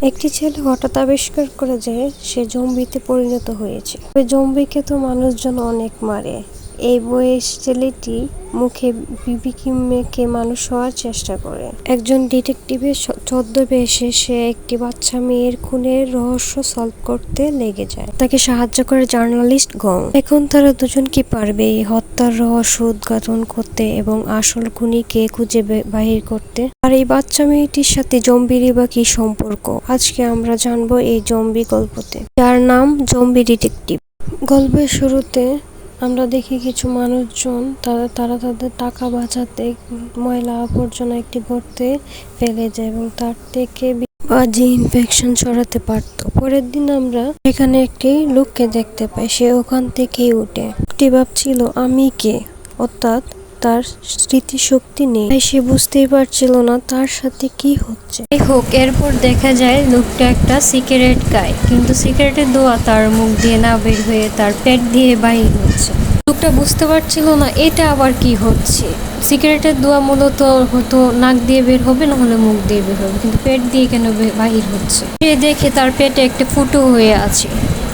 একটি ছেলে হঠাৎ আবিষ্কার করে যে সে জম্বিতে পরিণত হয়েছে। ওই জম্বিকে তো মানুষজন অনেক মারে। এই বয়স ছেলেটি মুখে বিবি মেখে মানুষ হওয়ার চেষ্টা করে। একজন ডিটেকটিভের ছদ্মবেশে সে একটি বাচ্চা মেয়ের খুনের রহস্য সলভ করতে লেগে যায়। তাকে সাহায্য করে জার্নালিস্ট গং। এখন তারা দুজন কি পারবে এই হত্যার রহস্য উদ্ঘাটন করতে এবং আসল খুনিকে খুঁজে বাহির করতে। আর এই বাচ্চা মেয়েটির সাথে জম্বিরই বা কি সম্পর্ক, আজকে আমরা জানবো এই জম্বি গল্পতে, যার নাম জম্বি ডিটেকটিভ। গল্পের শুরুতে আমরা দেখি কিছু মানুষজন তারা তাদের টাকা বাঁচাতে ময়লা আবর্জনা একটি গর্তে ফেলে যায় এবং তার থেকে বাজে ইনফেকশন ছড়াতে পারত। পরের দিন আমরা এখানে একটি লোককে দেখতে পাই, সে ওখান থেকেই উঠে। একটি ভাবছিল আমি কে, অর্থাৎ তার স্মৃতিশক্তি নেই, তাই সে বুঝতেই পারছিল না তার সাথে কি হচ্ছে। যাই হোক, এরপর দেখা যায় লোকটা একটা সিগারেট খায়, কিন্তু সিগারেটের ধোঁয়া তার মুখ দিয়ে না বের হয়ে তার পেট দিয়ে বাহির হচ্ছে। লোকটা বুঝতে পারছিল না এটা আবার কি হচ্ছে। সিগারেটের ধোঁয়া মূলত হয়তো নাক দিয়ে বের হবে, না হলে মুখ দিয়ে বের হবে, কিন্তু পেট দিয়ে কেন বাহির হচ্ছে। সে দেখে তার পেটে একটা ফুটো হয়ে আছে।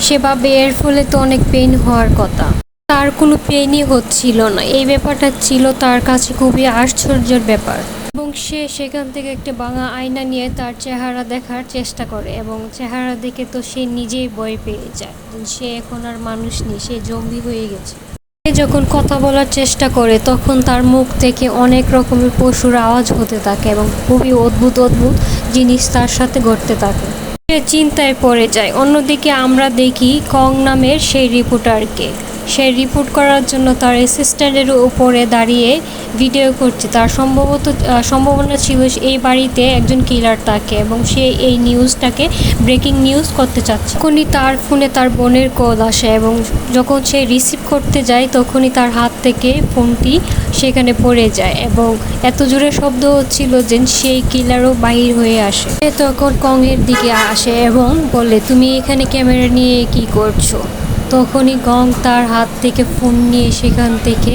সে ভাবে এর ফলে তো অনেক পেইন হওয়ার কথা, তার কোনো পেইনই হচ্ছিল না। এই ব্যাপারটা ছিল তার কাছে খুবই আশ্চর্যের ব্যাপার। এবং সে সেখান থেকে একটা ভাঙা আয়না নিয়ে তার চেহারা দেখার চেষ্টা করে এবং চেহারা দেখে তো সে নিজেই ভয় পেয়ে যায়। সে এখন আর মানুষ নেই, সে জম্বি হয়ে গেছে। সে যখন কথা বলার চেষ্টা করে তখন তার মুখ থেকে অনেক রকমের পশুর আওয়াজ হতে থাকে এবং খুবই অদ্ভুত অদ্ভুত জিনিস তার সাথে ঘটতে থাকে। সে চিন্তায় পড়ে যায়। অন্যদিকে আমরা দেখি কং নামের সেই রিপোর্টারকে। সে রিপোর্ট করার জন্য তার অ্যাসিস্ট্যান্টের উপরে দাঁড়িয়ে ভিডিও করছে। তার সম্ভাবনা ছিল এই বাড়িতে একজন কিলার থাকে এবং সে এই নিউজটাকে ব্রেকিং নিউজ করতে চাচ্ছে। তখনই তার ফোনে তার বোনের কল আসে এবং যখন সে রিসিভ করতে যায় তখনই তার হাত থেকে ফোনটি সেখানে পড়ে যায় এবং এত জোরে শব্দ হচ্ছিল যে সেই কিলারও বাহির হয়ে আসে। সে তখন কংয়ের দিকে আসে এবং বলে, তুমি এখানে ক্যামেরা নিয়ে কি করছো? তখনই গং তার হাত থেকে ফোন নিয়ে সেখান থেকে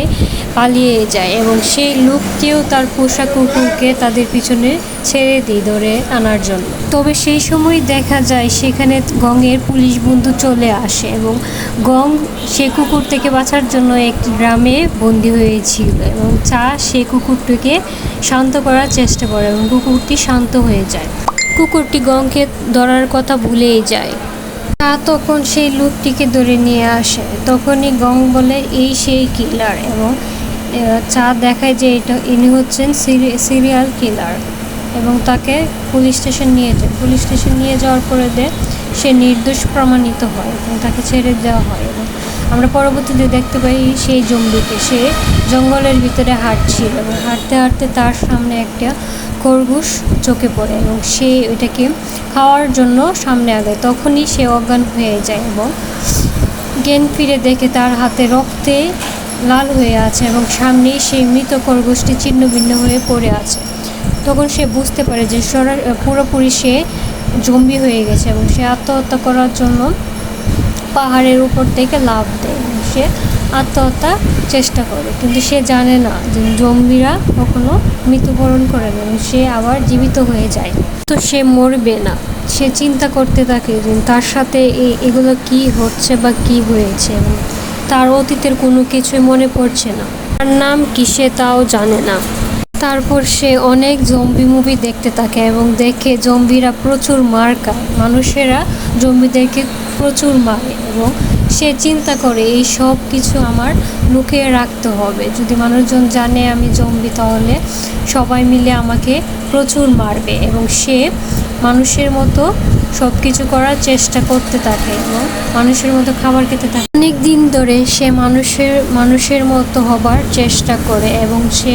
পালিয়ে যায় এবং সেই লোককেও তার পোষা কুকুরকে তাদের পিছনে ছেড়ে দিয়ে ধরে আনার জন্য। তবে সেই সময় দেখা যায় সেখানে গংয়ের পুলিশ বন্ধু চলে আসে এবং গং সে কুকুর থেকে বাঁচার জন্য একটি গ্রামে বন্দী হয়েছিল এবং সে কুকুরটিকে শান্ত করার চেষ্টা করে এবং কুকুরটি শান্ত হয়ে যায়। কুকুরটি গংকে ধরার কথা ভুলেই যায়। তখন সেই লোকটিকে ধরে নিয়ে আসে। তখনই গং বলে এই সেই কিলার এবং দেখায় যে ইনি হচ্ছেন সিরিয়াল কিলার এবং তাকে পুলিশ স্টেশন নিয়ে যায়। পুলিশ স্টেশন নিয়ে যাওয়ার পরে সে নির্দোষ প্রমাণিত হয় এবং তাকে ছেড়ে দেওয়া হয় এবং আমরা পরবর্তীতে দেখতে পাই সেই জম্বিকে। সে জঙ্গলের ভিতরে হাঁটছিল এবং হাঁটতে হাঁটতে তার সামনে একটা খরগোশ চোখে পড়ে এবং সে ওইটাকে খাওয়ার জন্য সামনে আগায়। তখনই সে অজ্ঞান হয়ে যায় এবং জ্ঞান ফিরে দেখে তার হাতে রক্তে লাল হয়ে আছে এবং সামনেই সেই মৃত খরগোশটি ছিন্ন ভিন্ন হয়ে পড়ে আছে। তখন সে বুঝতে পারে যে পুরোপুরি সে জম্বি হয়ে গেছে এবং সে আত্মহত্যা করার জন্য পাহাড়ের উপর থেকে লাফ দেয়। সে আত্মহত্যা চেষ্টা করে, কিন্তু সে জানে না যে জম্বিরা কখনো মৃত্যুবরণ করে না এবং সে আবার জীবিত হয়ে যায়। তো সে মরবে না। সে চিন্তা করতে থাকে যে তার সাথে এগুলো কি হচ্ছে বা কি হয়েছে এবং তার অতীতের কোনো কিছুই মনে পড়ছে না। তার নাম কি সে তাও জানে না। তারপর সে অনেক জম্বি মুভি দেখতে থাকে এবং দেখে জম্বিরা প্রচুর মার খায়, মানুষেরা জম্বিদেরকে প্রচুর মারে এবং সে চিন্তা করে এই সব কিছু আমার লুকিয়ে রাখতে হবে। যদি মানুষজন জানে আমি জম্বি তাহলে সবাই মিলে আমাকে প্রচুর মারবে এবং সে মানুষের মতো সব কিছু করার চেষ্টা করতে থাকে এবং মানুষের মতো খাবার খেতে থাকে। অনেক দিন ধরে সে মানুষের মতো হবার চেষ্টা করে এবং সে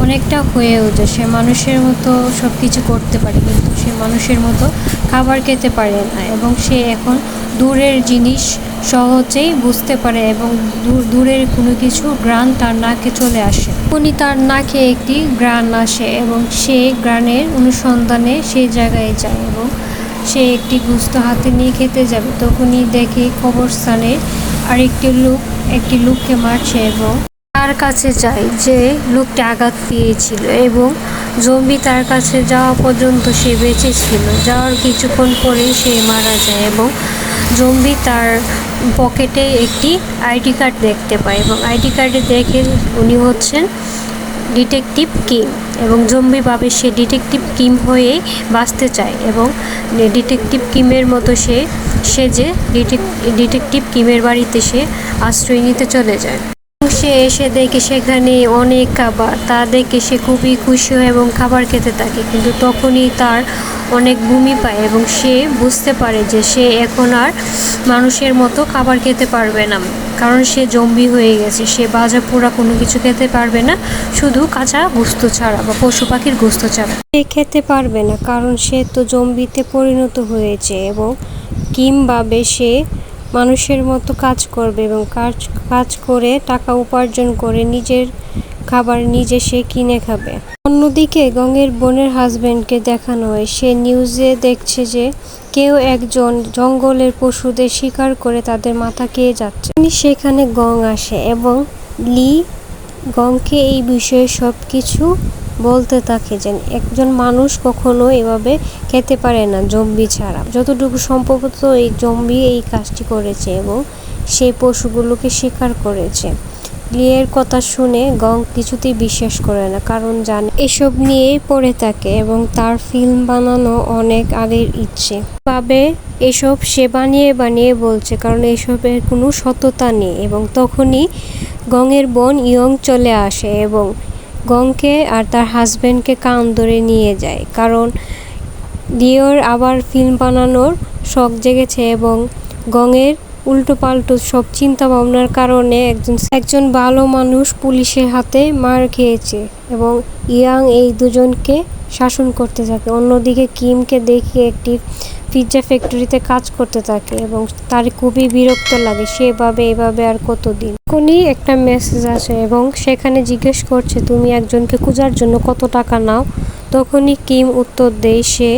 অনেকটা হয়ে ওঠে। সে মানুষের মতো সব কিছু করতে পারে, কিন্তু সে মানুষের মতো খাবার খেতে পারে না এবং সে এখন দূরের জিনিস সহজেই বুঝতে পারে এবং দূরের কোনো কিছু ঘ্রাণ তার নাকে চলে আসে। উনি তার নাকে একটি ঘ্রাণ আসে এবং সে ঘ্রাণের অনুসন্ধানে সেই জায়গায় যায় এবং সে একটি গুস্ত হাতে নিয়ে খেতে যাবে। তখনই দেখে কবরস্থানে একটি লোককে মারছে এবং তার তার কাছে যায় যে লোকটি আঘাত পেয়েছিল এবং জম্বি তার কাছে যাওয়া পর্যন্ত সে বেঁচে ছিল। যাওয়ার কিছুক্ষণ পরেই সে মারা যায় এবং জম্বি তার পকেটে একটি আইডি কার্ড দেখতে পায় এবং আইডি কার্ডে দেখে উনি হচ্ছেন ডিটেকটিভ কিম এবং জম্বি ভাবে সে ডিটেকটিভ কিম হয়ে বাঁচতে চায় এবং ডিটেকটিভ কিমের মতো সে সেজে ডিটেকটিভ কিমের বাড়িতে সে আশ্রয় নিতে চলে যায়। সে এসে দেখে সেখানে অনেক খাবার, তা দেখে সে খুবই খুশি হয় এবং খাবার খেতে থাকে, কিন্তু তখনই তার অনেক বমি পায় এবং সে বুঝতে পারে যে সে এখন আর মানুষের মতো খাবার খেতে পারবে না, কারণ সে জম্বি হয়ে গেছে। সে ভাজা পোড়া কোনো কিছু খেতে পারবে না, শুধু কাঁচা গোস্ত ছাড়া বা পশু পাখির গোস্ত ছাড়া সে খেতে পারবে না, কারণ সে তো জম্বিতে পরিণত হয়েছে এবং কিভাবে সে মানুষের মতো কাজ করবে এবং কাজ করে টাকা উপার্জন করে নিজের খাবার নিজে সে কিনে খাবে। অন্যদিকে গঙের বোনের হাজবেন্ডকে দেখানো হয়, সে নিউজে দেখছে যে কেউ একজন জঙ্গলের পশুদের শিকার করে তাদের মাথা খেয়ে যাচ্ছে। সেখানে গং আসে এবং লি গংকে এই বিষয়ে সব কিছু বলতে থাকে যে একজন মানুষ কখনো এভাবে খেতে পারে না জম্বি ছাড়া। যতটুকু সম্ভবত এই জম্বি এই কাজটি করেছে এবং সেই পশুগুলোকে শিকার করেছে। লিয়ের কথা শুনে গং কিছুতেই বিশ্বাস করে না, কারণ জানে এসব নিয়েই পড়ে থাকে এবং তার ফিল্ম বানানো অনেক আগের ইচ্ছে ভাবে এসব সে বানিয়ে বলছে, কারণ এসবের কোনো সততা নেই। এবং তখনই গংয়ের বোন ইয়ং চলে আসে এবং গংকে আর তার হাজবেন্ডকে কান ধরে নিয়ে যায়, কারণ লিওর আবার ফিল্ম বানানোর শখ জেগেছে এবং গংয়ের উল্টো পাল্টো সব চিন্তা ভাবনার কারণে একজন ভালো মানুষ পুলিশের হাতে মার খেয়েছে এবং ইয়াং এই দুজনকে শাসন করতে থাকে। অন্যদিকে কিমকে দেখে একটি পিৎজা ফ্যাক্টরিতে কাজ করতে থাকে এবং তার খুবই বিরক্ত লাগে, সেভাবে এভাবে আর কতদিন। তখনই একটা মেসেজ আসে এবং সেখানে জিজ্ঞেস করছে তুমি একজনকে খোঁজার জন্য কত টাকা নাও। তখনই কিম উত্তর দেয় সে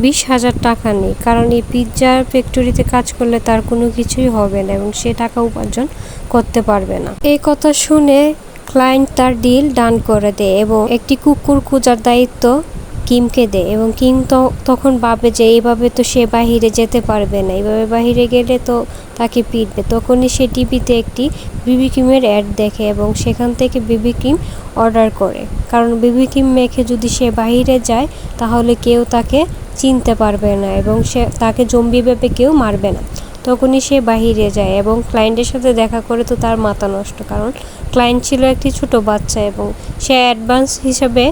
20,000 টাকা নেই, কারণ এই পিৎজা ফ্যাক্টরিতে কাজ করলে তার কোনো কিছুই হবে না এবং সে টাকা উপার্জন করতে পারবে না। এই কথা শুনে ক্লায়েন্ট তার ডিল ডান করে দেয় এবং একটি কুকুর খোঁজার দায়িত্ব কিমকে দেয় এবং কিম তখন ভাবে যে এইভাবে তো সে বাহিরে যেতে পারবে না, এইভাবে বাহিরে গেলে তো তাকে পিটবে। তখনই সে টিভিতে একটি বিবি ক্রিমের অ্যাড দেখে এবং সেখান থেকে বিবি ক্রিম অর্ডার করে, কারণ বিবি ক্রিম মেখে যদি সে বাহিরে যায় তাহলে কেউ তাকে চিনতে পারবে না এবং তাকে জম্বি ভেবে কেউ মারবে না। তখনই সে বাহিরে যায় এবং ক্লায়েন্টের সাথে দেখা করে তো তার মাথা নষ্ট, কারণ ক্লায়েন্ট ছিল একটি ছোট বাচ্চা এবং সে অ্যাডভান্স হিসাবে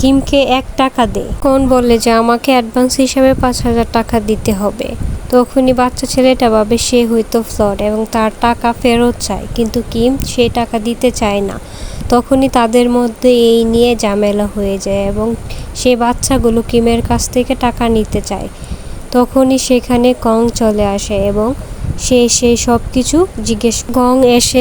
কিমকে 1 টাকা দেয়। কোন বলে যে আমাকে অ্যাডভান্স হিসাবে 5,000 টাকা দিতে হবে। তখনই বাচ্চা ছেলেটা ভাবে সে হয়তো ফ্লড এবং তার টাকা ফেরত চায়, কিন্তু কিম সে টাকা দিতে চায় না। তখনই তাদের মধ্যে এই নিয়ে ঝামেলা হয়ে যায় এবং সে বাচ্চাগুলো কিমের কাছ থেকে টাকা নিতে চায়। তখনই সেখানে কং চলে আসে এবং সে সব কিছু জিজ্ঞেস। গং এসে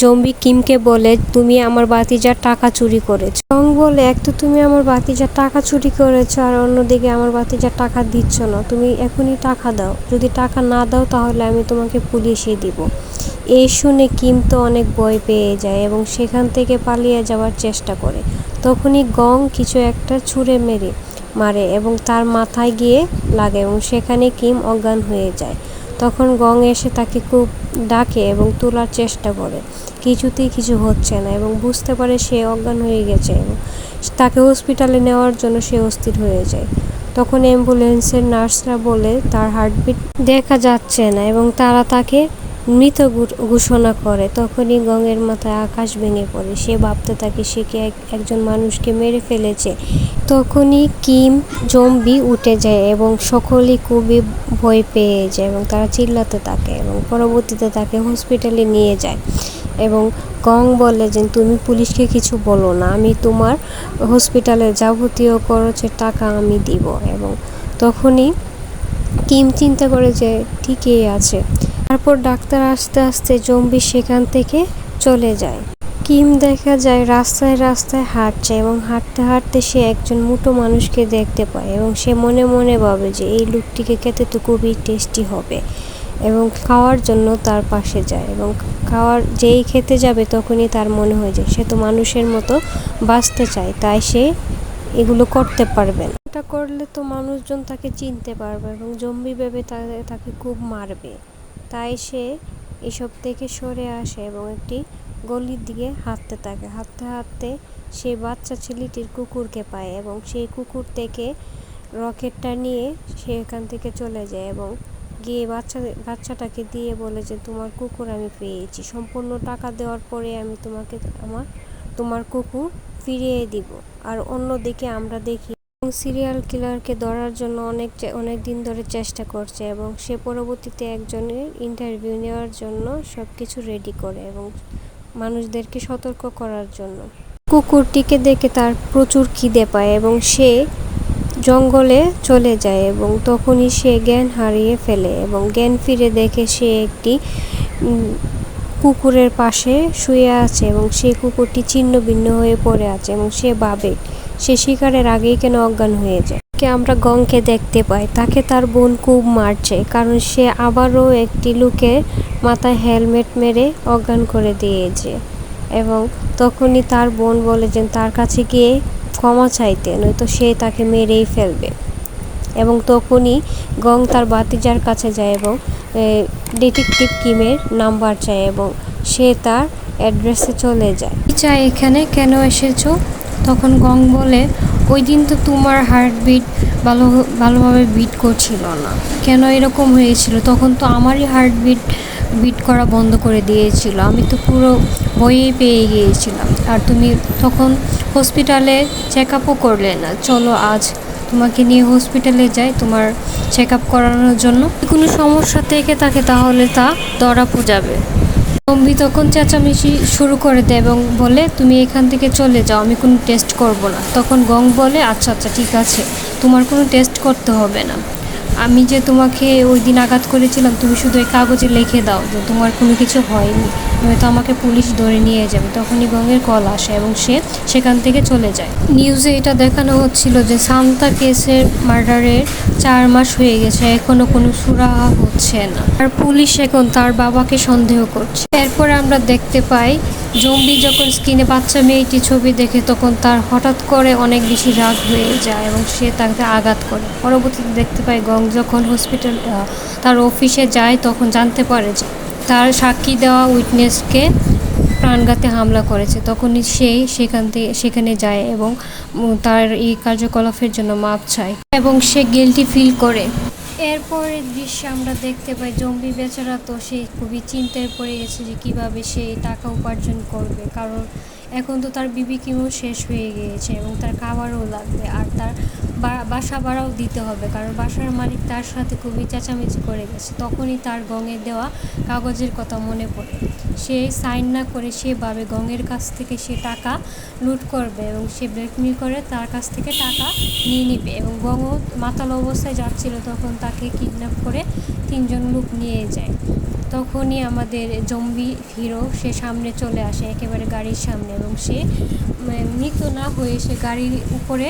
জম্বি কিমকে বলে তুমি আমার বাতিজার টাকা চুরি করেছো। গং বলে এক তো তুমি আমার বাতিজার টাকা চুরি করেছো আর অন্যদিকে আমার বাতিজার টাকা দিচ্ছ না, তুমি এখনই টাকা দাও, যদি টাকা না দাও তাহলে আমি তোমাকে পুলিশে দিব। এই শুনে কিম তো অনেক ভয় পেয়ে যায় এবং সেখান থেকে পালিয়ে যাওয়ার চেষ্টা করে। তখনই গং কিছু একটা ছুঁড়ে মারে এবং তার মাথায় গিয়ে লাগে এবং সেখানে কিম অজ্ঞান হয়ে যায়। তখন গং এসে তাকে খুব ডাকে এবং তোলার চেষ্টা করে, কিছুতেই কিছু হচ্ছে না এবং বুঝতে পারে সে অজ্ঞান হয়ে গেছে এবং তাকে হসপিটালে নেওয়ার জন্য সে অস্থির হয়ে যায়। তখন অ্যাম্বুলেন্সের নার্সরা বলে তার হার্টবিট দেখা যাচ্ছে না এবং তারা তাকে মৃত ঘোষণা করে। তখনই গঙের মাথায় আকাশ ভেঙে পড়ে, সে ভাবতে থাকে সে কি একজন মানুষকে মেরে ফেলেছে। তখনই কিম জম্বি উঠে যায় এবং সকলেই খুবই ভয় পেয়ে যায় এবং তারা চিল্লাতে থাকে এবং পরবর্তীতে তাকে হসপিটালে নিয়ে যায় এবং গং বলে যে তুমি পুলিশকে কিছু বলো না, আমি তোমার হসপিটালের যাবতীয় খরচের টাকা আমি দিব। এবং তখনই কিম চিন্তা করে যে ঠিকই আছে। তারপর ডাক্তার আস্তে আস্তে জম্বি সেখান থেকে চলে যায়। কিম দেখা যায় রাস্তায় রাস্তায় হাঁটছে এবং হাঁটতে হাঁটতে সে একজন মোটো মানুষকে দেখতে পায় এবং সে মনে মনে ভাবে যে এই লোকটিকে খেতে তো খুবই টেস্টি হবে এবং খাওয়ার জন্য তার পাশে যায় এবং যেই খেতে যাবে তখনই তার মনে হয়ে যায় সে তো মানুষের মতো বাঁচতে চায়, তাই সে এগুলো করতে পারবে না। এটা করলে তো মানুষজন তাকে চিনতে পারবে এবং জম্বি ভেবে তাকে খুব মারবে। তাই সে এসব থেকে সরে আসে এবং একটি গলির দিকে হাঁটতে থাকে। হাঁটতে হাঁটতে সেই বাচ্চা ছেলেটির কুকুরকে পায় এবং সেই কুকুর থেকে রকেটটা নিয়ে সে এখান থেকে চলে যায় এবং গিয়ে বাচ্চাটাকে দিয়ে বলে যে তোমার কুকুর আমি পেয়েছি, সম্পূর্ণ টাকা দেওয়ার পরে আমি তোমাকে তোমার কুকুর ফিরিয়ে দিব। আর অন্যদিকে আমরা দেখি সিরিয়াল কিলারকে ধরার জন্য অনেক দিন ধরে চেষ্টা করছে এবং সে পরবর্তীতে একজনের ইন্টারভিউ নেওয়ার জন্য সবকিছু রেডি করে এবং মানুষদেরকে সতর্ক করার জন্য। কুকুরটিকে দেখে তার প্রচুর খিদে পায় এবং সে জঙ্গলে চলে যায় এবং তখনই সে জ্ঞান হারিয়ে ফেলে এবং জ্ঞান ফিরে দেখে সে একটি কুকুরের পাশে শুয়ে আছে এবং সেই কুকুরটি ছিন্ন ভিন্ন হয়ে পড়ে আছে এবং সে ভাবে সে শিকারের আগেই কেন অজ্ঞান হয়ে যায়। আমরা গংকে দেখতে পাই, তাকে তার বোন খুব মারছে কারণ সে আবারও একটি লোকের মাথায় হেলমেট মেরে অজ্ঞান করে দিয়েছে এবং তখনই তার বোন বলে যে তার কাছে গিয়ে ক্ষমা চাইতে, নয়তো সে তাকে মেরেই ফেলবে। এবং তখনই গং তার ভাতিজার কাছে যায় এবং ডিটেকটিভ কিমের নাম্বার চায় এবং সে তার অ্যাড্রেসে চলে যায়। চাই এখানে কেন এসেছো? তখন গং বলে ওই দিন তো তোমার হার্টবিট ভালোভাবে বিট করছিল না, কেন এরকম হয়েছিল? তখন তো আমারই হার্টবিট বিট করা বন্ধ করে দিয়েছিল, আমি তো পুরো ভয়েই পেয়ে গিয়েছিলাম। আর তুমি তখন হসপিটালে চেক আপও করলে না। চলো আজ তোমাকে নিয়ে হসপিটালে যাই তোমার চেক আপ করানোর জন্য, কোনো সমস্যা থেকে থাকে তাহলে তা ধরা যাবে। জম্বি তখন চেঁচামেচি শুরু করে দেয় এবং বলে তুমি এখান থেকে চলে যাও, আমি কোনো টেস্ট করব না। তখন গং বলে আচ্ছা ঠিক আছে, তোমার কোনো টেস্ট করতে হবে না, আমি যে তোমাকে ওই দিন আঘাত করেছিলাম তুমি শুধু এই কাগজে লিখে দাও যে তোমার কোনো কিছু হয়নি, নয়তো আমাকে পুলিশ ধরে নিয়ে যাবে। তখনই গঙের কল আসে এবং সে সেখান থেকে চলে যায়। নিউজে এটা দেখানো হচ্ছিল যে সান্তা কেসের মার্ডারের 4 মাস হয়ে গেছে, এখনো কোনো সুরাহা হচ্ছে না, আর পুলিশ এখন তার বাবাকে সন্দেহ করছে। এরপরে আমরা দেখতে পাই জম্বি যখন স্ক্রিনে বাচ্চা মেয়েটি ছবি দেখে তখন তার হঠাৎ করে অনেক বেশি রাগ হয়ে যায় এবং সে তাকে আঘাত করে। পরবর্তীতে দেখতে পাই গং যখন তার অফিসে যায় তখন জানতে পারে যে তার সাক্ষী দেওয়া উইটনেসকে প্রাণঘাতে হামলা করেছে। তখনই সেখানে যায় এবং তার এই কার্যকলাপের জন্য মাপ চায় এবং সে গিল্টি ফিল করে। এরপরের দৃশ্যে আমরা দেখতে পাই জম্বি বেচারা তো সে খুবই চিন্তায় পড়ে গেছে যে কীভাবে সে টাকা উপার্জন করবে, কারণ এখন তো তার বিবি কিমও শেষ হয়ে গিয়েছে এবং তার খাবারও লাগবে আর তার বাসা ভাড়াও দিতে হবে, কারণ বাসার মালিক তার সাথে খুবই চেঁচামেচি করে গেছে। তখনই তার গঙে দেওয়া কাগজের কথা মনে পড়ে, সে সাইন না করে সে ভাবে গঙের কাছ থেকে সে টাকা লুট করবে এবং সে ব্ল্যাকমেল করে তার কাছ থেকে টাকা নিয়ে নিবে এবং গঙও মাতাল অবস্থায় যাচ্ছিল তখন তাকে কিডন্যাপ করে 3 জন লোক নিয়ে যায়। তখনই আমাদের জম্বি হিরো সে সামনে চলে আসে একেবারে গাড়ির সামনে এবং সে মৃত না হয়ে সে গাড়ির উপরে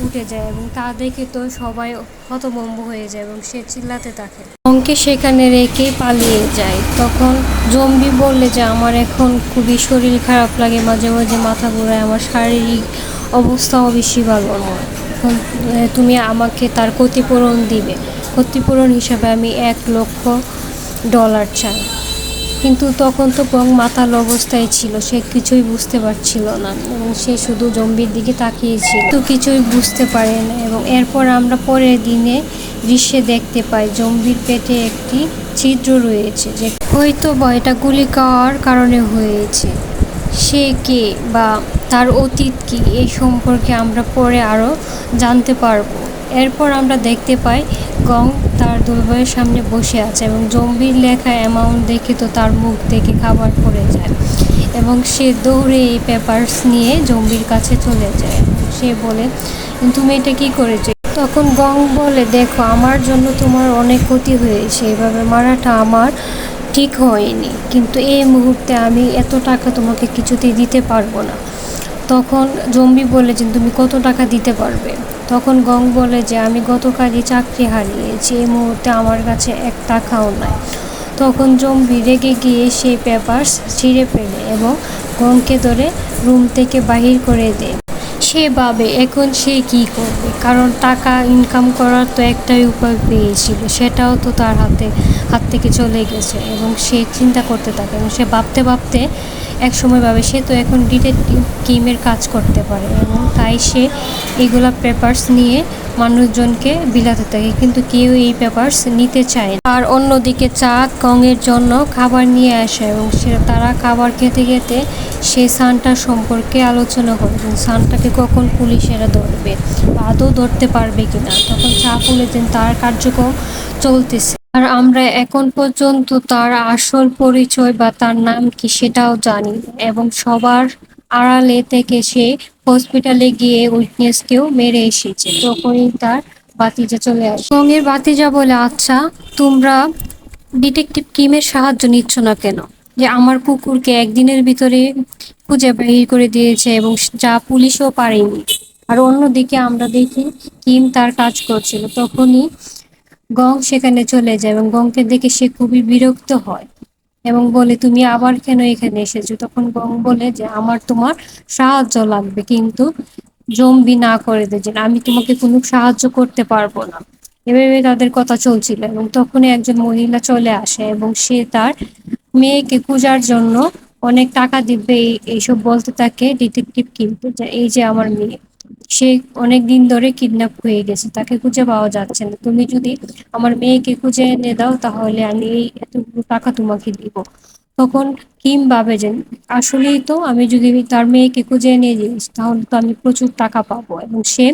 উঠে যায় এবং তা দেখে তো সবাই হতভম্ব হয়ে যায় এবং সে চিল্লাতে থাকে, গংকে সেখানে রেখে পালিয়ে যায়। তখন জম্বি বললে যে আমার এখন খুবই শরীর খারাপ লাগে, মাঝে মাঝে মাথা ঘোরায়, আমার শারীরিক অবস্থাও বেশি ভালো নয়, এখন তুমি আমাকে তার ক্ষতিপূরণ দিবে, ক্ষতিপূরণ হিসাবে আমি $1,00,000 চাই। কিন্তু তখন তো গং মাতাল অবস্থায় ছিল, সে কিছুই বুঝতে পারছিল না এবং সে শুধু জম্বির দিকে তাকিয়েছিল, তো কিছুই বুঝতে পারে না। এবং এরপর আমরা পরের দিনে দৃশ্যে দেখতে পাই জম্বির পেটে একটি ছিদ্র রয়েছে, যে হয়তো বা এটা গুলি খাওয়ার কারণে হয়েছে। সে কে বা তার অতীত কি এই সম্পর্কে আমরা পরে আরও জানতে পারবো। এরপর আমরা দেখতে পাই গং তার দুর্বলের সামনে বসে আছে এবং জম্বির লেখা অ্যামাউন্ট দেখে তো তার মুখ দেখে খাবার পড়ে যায় এবং সে দৌড়ে এই পেপারস নিয়ে জম্বির কাছে চলে যায়। সে বলে তুমি এটা কী করেছো? তখন গং বলে দেখো আমার জন্য তোমার অনেক ক্ষতি হয়েছে, এভাবে মারাটা আমার ঠিক হয়নি, কিন্তু এই মুহূর্তে আমি এত টাকা তোমাকে কিছুতেই দিতে পারবো না। তখন জম্বি বলে যে তুমি কত টাকা দিতে পারবে? তখন গং বলে যে আমি গতকালই চাকরি হারিয়েছি, এই মুহূর্তে আমার কাছে এক টাকাও নাই। তখন জম্বি রেগে গিয়ে সেই পেপারস ছিঁড়ে ফেলে এবং গংকে ধরে রুম থেকে বাহির করে দেয়। সে ভাবে এখন সে কি করবে, কারণ টাকা ইনকাম করার তো একটাই উপায় পেয়েছিল, সেটাও তো তার হাত থেকে চলে গেছে। এবং সে চিন্তা করতে থাকে এবং সে ভাবতে ভাবতে এক সময় ভাবে সে তো এখন ডিটেকটিভ কিমের কাজ করতে পারে, এবং তাই সে এগুলা পেপারস নিয়ে মানুষজনকে বিলাতে থাকে, কিন্তু কেউ এই পেপারস নিতে চায় না। আর অন্যদিকে চাঁদ গংয়ের জন্য খাবার নিয়ে আসে এবং তারা খাবার খেতে খেতে সে সানটা সম্পর্কে আলোচনা করে, সানটাকে কখন পুলিশেরা ধরবে, আদৌ ধরতে পারবে কিনা। তখন চাঁদ বলেছেন তার কার্যক্রম চলতেছে, আর আমরা এখন পর্যন্ত তার আসল পরিচয় বা তার নাম কি সেটাও জানি না, এবং সবার আড়ালে থেকে সে হসপিটালে গিয়ে উইটনেসকেও মেরে এসেছে। তখনই তার ভাতিজা চলে আসে। গঙের ভাতিজা বলে, আচ্ছা তোমরা ডিটেকটিভ কিমের সাহায্য নিচ্ছ না কেন, যে আমার কুকুরকে একদিনের ভিতরে খুঁজে বের করে দিয়েছে এবং যা পুলিশও পারেনি। আর অন্যদিকে আমরা দেখি কিম তার কাজ করছিল। তখনই গং সেখানে চলে যায় এবং গংকে দেখে সে খুবই বিরক্ত হয় এবং বলে, তুমি আবার কেন এখানে এসেছো। তখন গং বলে যে আমার তোমার সাহায্য লাগবে, কিন্তু জম্বি না করে দেয় যে আমি তোমাকে কোনো সাহায্য করতে পারবো না। এভাবে তাদের কথা চলছিল এবং তখনই একজন মহিলা চলে আসে এবং সে তার মেয়েকে খোঁজার জন্য অনেক টাকা দিবে এইসব বলতে থাকে ডিটেকটিভ কিন্তু, যে এই যে আমার মেয়ে, সে অনেক দিন ধরে কিডন্যাপ হয়ে গেছে, তাকে খুঁজে পাওয়া যাচ্ছে না, তুমি যদি আমার মেয়েকে খুঁজে এনে দাও তাহলে আমি এই এতগুলো টাকা তোমাকে দিব। তখন কিম ভাবে যে আসলেই তো আমি যদি তার মেয়েকে খুঁজে এনে দিই তাহলে তো আমি প্রচুর টাকা পাবো, এবং সে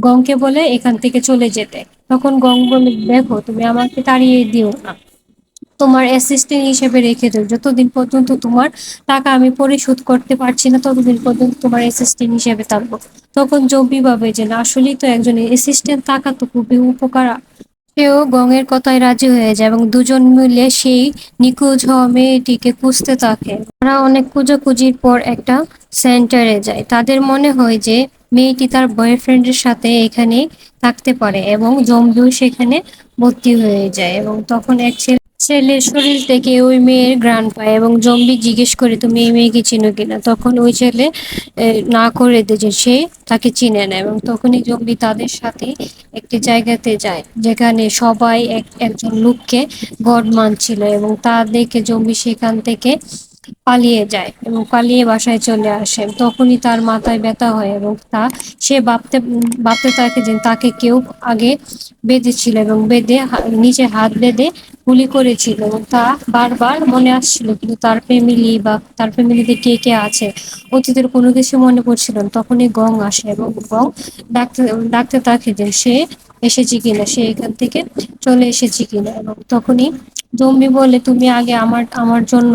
গংকে বলে এখান থেকে চলে যেতে। তখন গং বলে, দেখো তুমি আমাকে তাড়িয়ে দিও না, তোমার অ্যাসিস্ট্যান্ট হিসেবে রেখে দেবো, যতদিন পর্যন্ত তোমার টাকা আমি পরিশোধ করতে পারছি না ততদিন পর্যন্ত তোমার অ্যাসিস্ট্যান্ট হিসেবে থাকবো। তখন জম্বি ভাবে যে না, আসলেই তো একজন অ্যাসিস্ট্যান্ট থাকা তো খুবই উপকার। সেও গঙের কথায় রাজি হয়ে যায় এবং দুজন মিলে সেই নিখোঁজ হওয়া মেয়েটিকে খুঁজতে থাকে। তারা অনেক খোঁজাখুঁজির পর একটা সেন্টারে যায়। তাদের মনে হয় যে মেয়েটি তার বয়ফ্রেন্ডের সাথে এখানে থাকতে পারে, এবং জম্বিও সেখানে ভর্তি হয়ে যায়। এবং তখন এক ছেলের শরীর থেকে ওই মেয়ের ঘ্রাণ পায় এবং জম্বি জিজ্ঞেস করে, তুমি এই মেয়েকে চিনো কিনা। তখন ওই ছেলে না করে দেয় যে সে তাকে চিনে না, এবং তখনই জম্বি তাদের সাথে একটি জায়গাতে যায় যেখানে সবাই একজন লোককে গড মানছিল, এবং তা দেখে জম্বি সেখান থেকে পালিয়ে যায় এবং পালিয়ে বাসায় চলে আসে। তখনই তার মাথায় ব্যথা হয় এবং সে ভাবতে ভাবতে থাকে যে তাকে কেউ আগে বেঁধেছিল এবং নিচে হাত বেঁধে গুলি করেছিল, এবং তা বারবার মনে আসছিল, কিন্তু তার ফ্যামিলি বা তার ফ্যামিলিতে কে কে আছে অতীতের কোনো কিছু মনে পড়ছিল না। তখনই গং আসে এবং গং ডাকতে ডাকতে থাকে যে সে এসেছে কিনা, সে এখান থেকে চলে এসেছে কিনা। এবং তখনই জম্বি বলে, তুমি আগে আমার আমার জন্য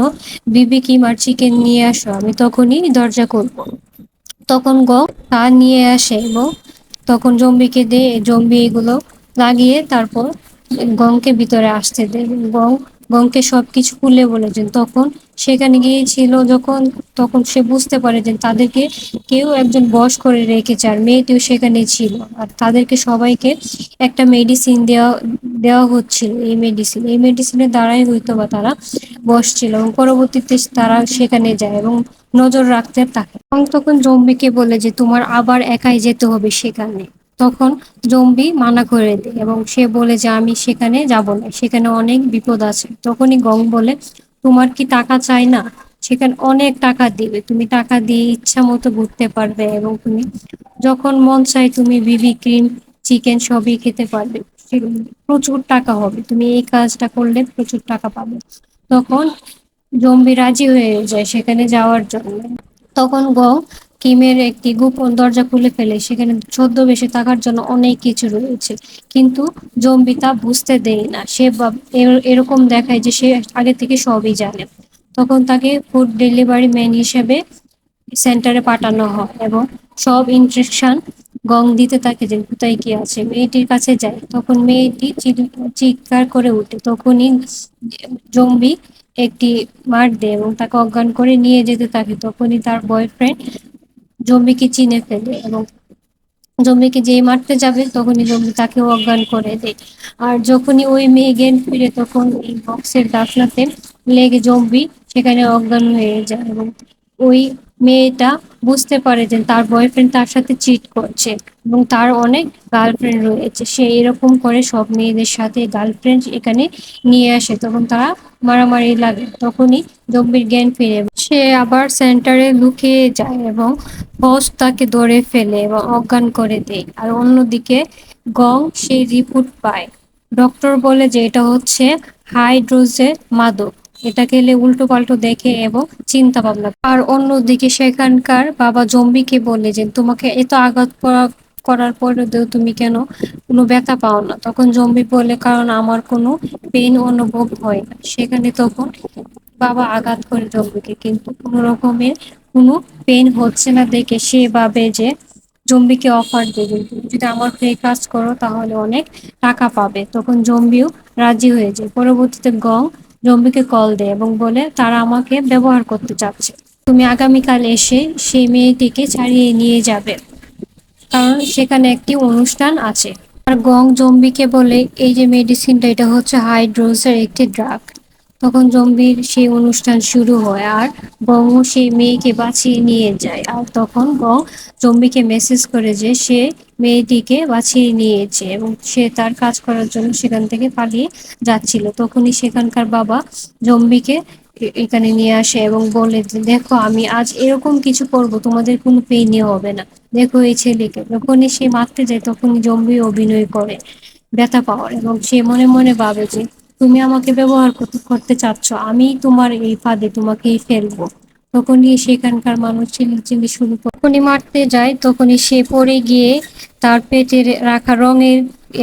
বিবি কিম আর চিকেন নিয়ে আসো, আমি তখনই দরজা খুলবো। তখন গং তা নিয়ে আসে এবং তখন জম্বি এগুলো লাগিয়ে তারপর গংকে ভিতরে আসতে দেয়। গংকে সবকিছু খুলে বলেছেন। তখন সেখানে গিয়েছিল যখন, তখন সে বুঝতে পারে যে তাদেরকে কেউ একজন বশ করে রেখেছে, আর মেয়েটিও সেখানে ছিল, আর তাদেরকে সবাইকে একটা মেডিসিন দেওয়া দেওয়া হচ্ছিল। এই মেডিসিনের দ্বারাই হয়তো বা তারা বশ ছিল, এবং পরবর্তীতে তারা সেখানে যায় এবং নজর রাখতে থাকে। এবং তখন জম্বিকে বলে যে তোমার আবার একাই যেতে হবে সেখানে। তখন জম্বি মানা করে দেয় এবং সে বলে যে আমি সেখানে যাব না, সেখানে অনেক বিপদ আছে। তখনই গং বলে, তোমার কি টাকা চাই না, সেখানে অনেক টাকা দিবে, তুমি টাকা দিয়ে ইচ্ছা মতো ঘুরতে পারবে এবং তুমি যখন মন চাই তুমি বিবি ক্রিম চিকেন সবই খেতে পারবে, প্রচুর টাকা হবে, তুমি এই কাজটা করলে প্রচুর টাকা পাবে। তখন জম্বি রাজি হয়ে যায় সেখানে যাওয়ার জন্য। তখন কিমের একটি গোপন দরজা খুলে ফেলে, সেখানে ছদ্মবেশে থাকার জন্য অনেক কিছু রয়েছে, কিন্তু জম্বি তা বুঝতে দেয় না। সে এরকম দেখায় যে সে আগে থেকে সবই জানে। তখন তাকে ফুড ডেলিভারি ম্যান হিসেবে সেন্টারে পাঠানো হয় এবং সব ইনস্ট্রাকশন গং দিতে থাকে যে কোথায় কি আছে। মেয়েটির কাছে যায়, তখন মেয়েটি চিৎকার করে ওঠে। তখনই জম্বি একটি মার দেয় এবং তাকে অজ্ঞান করে নিয়ে যেতে থাকে। তখনই তার বয়ফ্রেন্ড জম্বিকে চিনে ফেলে এবং জম্বিকে যেই মারতে যাবে তখনই জম্বি তাকে অজ্ঞান করে দেয়। আর যখনই ওই মেয়ে জ্ঞান ফিরে তখন এই বক্সের গাছলাতে লেগে জম্বি সেখানে অজ্ঞান হয়ে যায়, এবং ওই মেয়েটা বুঝতে পারে যে তার বয়ফ্রেন্ড তার সাথে চিট করছে এবং তার অনেক গার্লফ্রেন্ড রয়েছে। সে এরকম করে সব মেয়েদের সাথে গার্লফ্রেন্ড এখানে নিয়ে আসে, তখন তারা মারামারি লাগে। তখনই জম্বির জ্ঞান ফিরে, সে আবার সেন্টারে লুকিয়ে যায় এবং বস তাকে ধরে ফেলে এবং অজ্ঞান করে দেয়। আর অন্যদিকে গং সেই রিপোর্ট পায়। ডক্টর বলে যে এটা হচ্ছে হাই ডোজের মাদক, এটা খেলে উল্টো পাল্টো দেখে এবং চিন্তা ভাবনা। আর অন্যদিকে সেখানকার বাবা জম্বিকে বলে যে তোমাকে এত আঘাত করার পরেও তুমি কেন কোনো ব্যথা পাও না? তখন জম্বি বলে কারণ আমার কোনো পেইন অনুভব হয় না। সেখানে তখন বাবা আঘাত করে জম্বিকে, কিন্তু কোনো রকমের কোনো পেইন হচ্ছে না দেখে সে ভাবে যে জম্বিকে অফার দেবে, তুমি যদি আমার হয়ে কাজ করো তাহলে অনেক টাকা পাবে। তখন জম্বিও রাজি হয়ে যায়। পরবর্তীতে গং জম্বিকে কল দেয় এবং বলে তারা আমাকে ব্যবহার করতে চাচ্ছে, তুমি আগামীকাল এসে সেই মেয়েটিকে ছাড়িয়ে নিয়ে যাবে, কারণ সেখানে একটি অনুষ্ঠান আছে। আর গং জম্বিকে বলে এই যে মেডিসিনটা এটা হচ্ছে হাই ডোজের একটি ড্রাগ। তখন জম্বির সেই অনুষ্ঠান শুরু হয় আর গংও সেই মেয়েকে বাঁচিয়ে নিয়ে যায়। আর তখন গং জম্বিকে মেসেজ করে যে সে মেয়েটিকে বাঁচিয়ে নিয়েছে এবং সে তার কাজ করার জন্য সেখান থেকে পালিয়ে যাচ্ছিল। তখনই সেখানকার বাবা জম্বিকে এখানে নিয়ে আসে এবং বলে যে দেখো আমি আজ এরকম কিছু করব তোমাদের কোনো পেইনই হবে না, দেখো এই ছেলেকে। যখনই সে মারতে যায় তখনই জম্বি অভিনয় করে ব্যথা পাওয়ার, এবং সে মনে মনে ভাবে যে তুমি আমাকে ব্যবহার করতে করতে চাচ্ছ, আমি তোমার এই ফাঁদে তোমাকেই ফেলবো। তখনই সেখানকার মানুষ চিল্লাচিল্লি শুরু করে, তখনই মারতে যায় তখনই সে পড়ে গিয়ে তার পেটে রাখা রঙের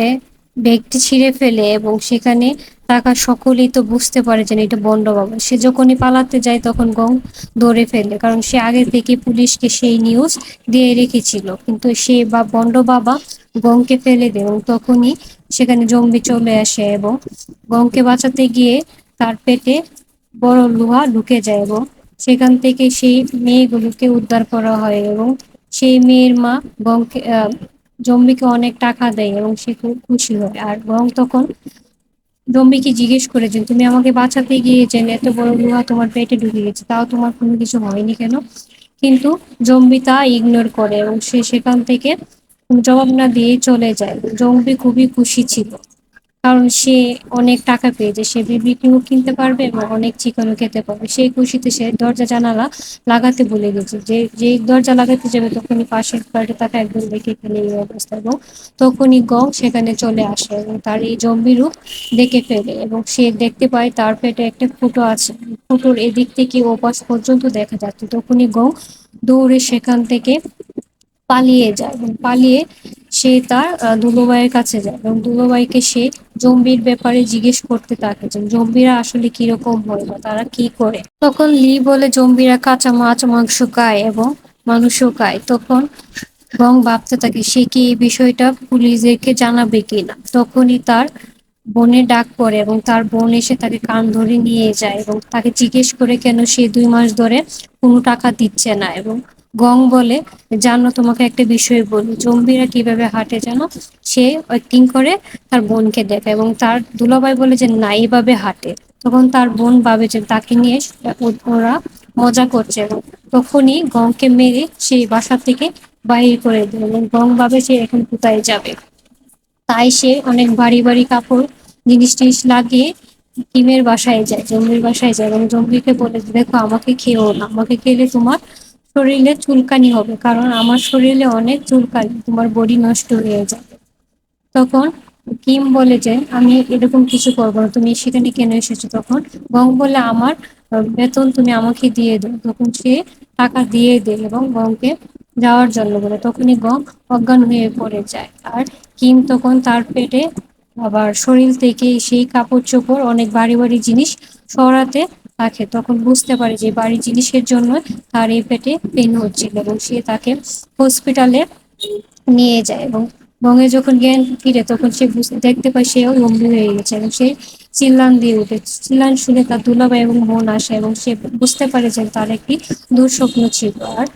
এ, ব্যাগটি ছিঁড়ে ফেলে এবং সেখানে থাকা সকলেই তো বুঝতে পারে যে এটা বন্ড বাবা। সে যখনই পালাতে যায় তখন গং ধরে ফেলে, কারণ সে আগে থেকে পুলিশকে সেই নিউজ দিয়ে রেখেছিল। কিন্তু সে বা বন্ড বাবা গংকে ফেলে দেয় এবং তখনই সেখানে জম্বি চলে আসে এবং গংকে বাঁচাতে গিয়ে তার পেটে বড় লোহা ঢুকে যায় এবং সেখান থেকে সেই মেয়েগুলোকে উদ্ধার করা হয় এবং সেই মেয়ের মা গংকে জম্বিকে অনেক টাকা দেয় এবং সে খুব খুশি হয়। আর গং তখন জম্বিকে জিজ্ঞেস করে যে তুমি আমাকে বাঁচাতে গিয়েছেন, এত বড় লোহা তোমার পেটে ঢুকে গেছে, তাও তোমার কোনো কিছু হয়নি কেন? কিন্তু জম্বি তা ইগনোর করে এবং সে সেখান থেকে জবাব না দিয়ে চলে যায়। জম্বি খুবই খুশি ছিল, কারণ সে অনেক টাকা পেয়েছে, সে বিবিকিউ কিনতে পারবে এবং অনেক চিকেনও খেতে পারবে। সেই খুশিতে সে দরজা জানালা লাগাতে ভুলে গেছে। যে যে দরজা লাগাতে যাবে তখনই পাশের ফ্ল্যাটে তাকে একদম দেখে ফেলে এই অবস্থা, এবং তখনই গং সেখানে চলে আসে এবং তার এই জম্বি রূপ দেখে ফেলে এবং সে দেখতে পায় তার পেটে একটা ফুটো আছে। ফুটোর এদিক থেকে ওপাশ পর্যন্ত দেখা যাচ্ছে। তখনই গং দৌড়ে সেখান থেকে পালিয়ে যায় এবং পালিয়ে সে তার দুলোভাইয়ের কাছে যায় এবং দুলোভাইকে সে জম্বির ব্যাপারে জিজ্ঞেস করতে থাকে যে জম্বিরা আসলে কিরকম হয় বা তারা কি করে। তখন লি বলে জম্বিরা কাঁচা মাছ মাংস খায় এবং মানুষও খায়। তখন গং ভাবতে থাকে সে কি এই বিষয়টা পুলিশদেরকে জানাবে কিনা। তখনই তার বোনের ডাক পড়ে এবং তার বোন এসে তাকে কান ধরে নিয়ে যায় এবং তাকে জিজ্ঞেস করে কেন সে 2 মাস ধরে কোনো টাকা দিচ্ছে না। এবং গং বলে জানো তোমাকে একটা বিষয় বলি, জম্বিরা কিভাবে হাঁটে জানো? সে অ্যাক্টিং করে তার বোনকে দেখে এবং তার দুলাভাই বলে যে না এইভাবে হাঁটে। তখন তার বোন ভাবে যে তাকে নিয়ে ওরা মজা করছে এবং তখনই গংকে মেরে সেই বাসা থেকে বাহির করে দেয় এবং গং ভাবে সে এখন কোথায় যাবে। তাই সে অনেক ভারী ভারী কাপড় জিনিস টিনিস লাগিয়ে কিমের বাসায় যায়, জম্বির বাসায় যায় এবং জম্বিকে বলে যে, দেখো আমাকে খেও না, আমাকে খেলে তোমার শরীরে চুলকানি হবে, কারণ আমার শরীরে অনেক চুলকানি, তোমার বডি নষ্ট হয়ে যাবে। তখন কিম বলে যে আমি এরকম কিছু করবো না, তুমি সেখানে কেন এসেছো? তখন গং বলে আমার বেতন তুমি আমাকে দিয়ে দাও। তখন সে টাকা দিয়ে দেয় এবং গংকে যাওয়ার জন্য বলে। তখনই গং অজ্ঞান হয়ে পড়ে যায়। আর কিম তখন তার পেটে আবার শরীর থেকে সেই কাপড় চোপড় অনেক ভারী ভারী জিনিস সরাতে থাকে। তখন বুঝতে পারে যে ভারী জিনিসের জন্য তার এই পেটে পেন হচ্ছিল এবং সে তাকে হসপিটালে নিয়ে যায় এবং গঙে যখন জ্ঞান ফিরে তখন সে দেখতে পায় সেও গম্ভীর হয়ে গেছে এবং সে চিল্লান দিয়ে ওঠে। চিল্লান শুনে তার দুলাভাই এবং বোন আসে এবং সে বুঝতে পারে যে তার একটি দুঃস্বপ্ন ছিল। আর